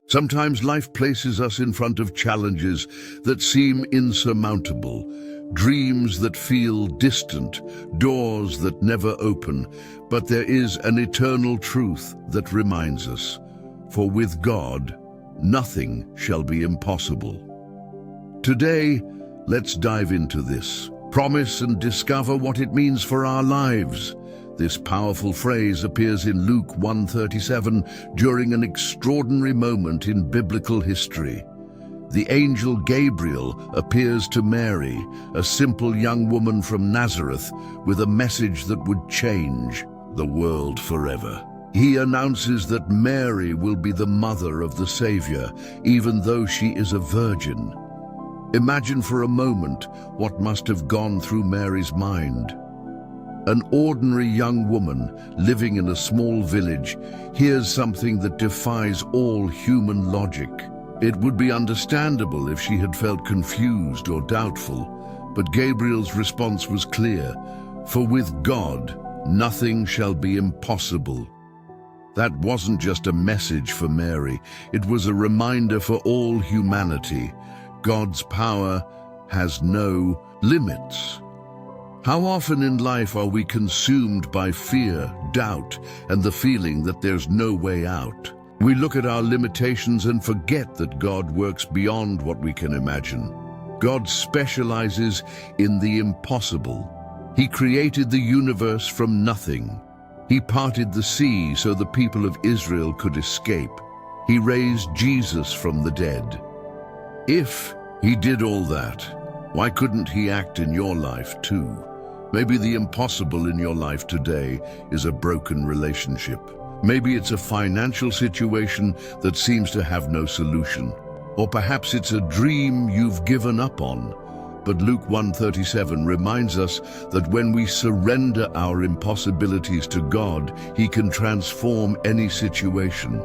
Sometimes life places us in front of challenges that seem insurmountable, dreams that feel distant, doors that never open, but there is an eternal truth that reminds us, for with God, nothing shall be impossible. Today, let's dive into this promise and discover what it means for our lives. This powerful phrase appears in Luke 1:37 during an extraordinary moment in biblical history. The angel Gabriel appears to Mary, a simple young woman from Nazareth, with a message that would change the world forever. He announces that Mary will be the mother of the Savior, even though she is a virgin. Imagine for a moment what must have gone through Mary's mind. An ordinary young woman living in a small village hears something that defies all human logic. It would be understandable if she had felt confused or doubtful, but Gabriel's response was clear, for with God, nothing shall be impossible. That wasn't just a message for Mary, it was a reminder for all humanity. God's power has no limits. How often in life are we consumed by fear, doubt, and the feeling that there's no way out? We look at our limitations and forget that God works beyond what we can imagine. God specializes in the impossible. He created the universe from nothing. He parted the sea so the people of Israel could escape. He raised Jesus from the dead. If He did all that, why couldn't He act in your life too? Maybe the impossible in your life today is a broken relationship. Maybe it's a financial situation that seems to have no solution. Or perhaps it's a dream you've given up on. But Luke 1:37 reminds us that when we surrender our impossibilities to God, He can transform any situation.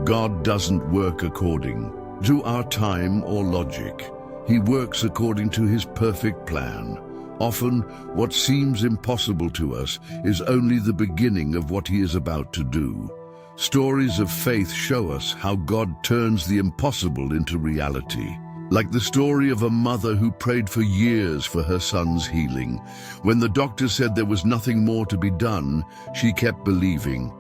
God doesn't work according to our time or logic. He works according to His perfect plan. Often, what seems impossible to us is only the beginning of what He is about to do. Stories of faith show us how God turns the impossible into reality. Like the story of a mother who prayed for years for her son's healing. When the doctor said there was nothing more to be done, she kept believing.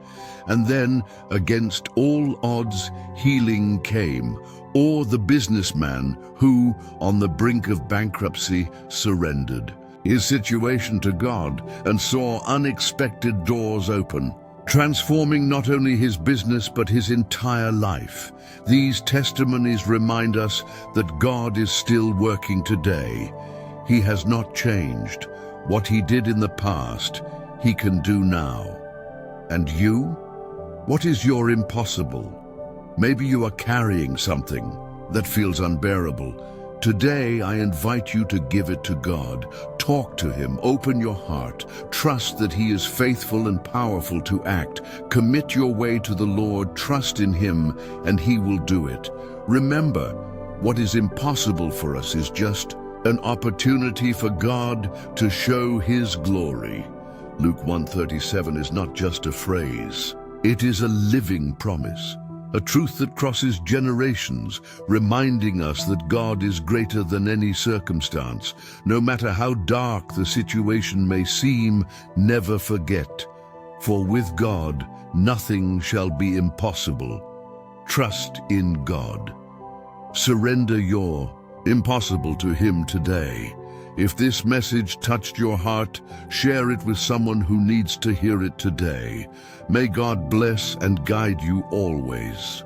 And then, against all odds, healing came. Or the businessman who, on the brink of bankruptcy, surrendered his situation to God and saw unexpected doors open, transforming not only his business but his entire life. These testimonies remind us that God is still working today. He has not changed. What He did in the past, He can do now. And you? What is your impossible? Maybe you are carrying something that feels unbearable. Today, I invite you to give it to God. Talk to Him, open your heart, trust that He is faithful and powerful to act. Commit your way to the Lord, trust in Him, and He will do it. Remember, what is impossible for us is just an opportunity for God to show His glory. Luke 1:37 is not just a phrase, it is a living promise. A truth that crosses generations, reminding us that God is greater than any circumstance. No matter how dark the situation may seem, never forget, for with God, nothing shall be impossible. Trust in God. Surrender your impossible to Him today. If this message touched your heart, share it with someone who needs to hear it today. May God bless and guide you always.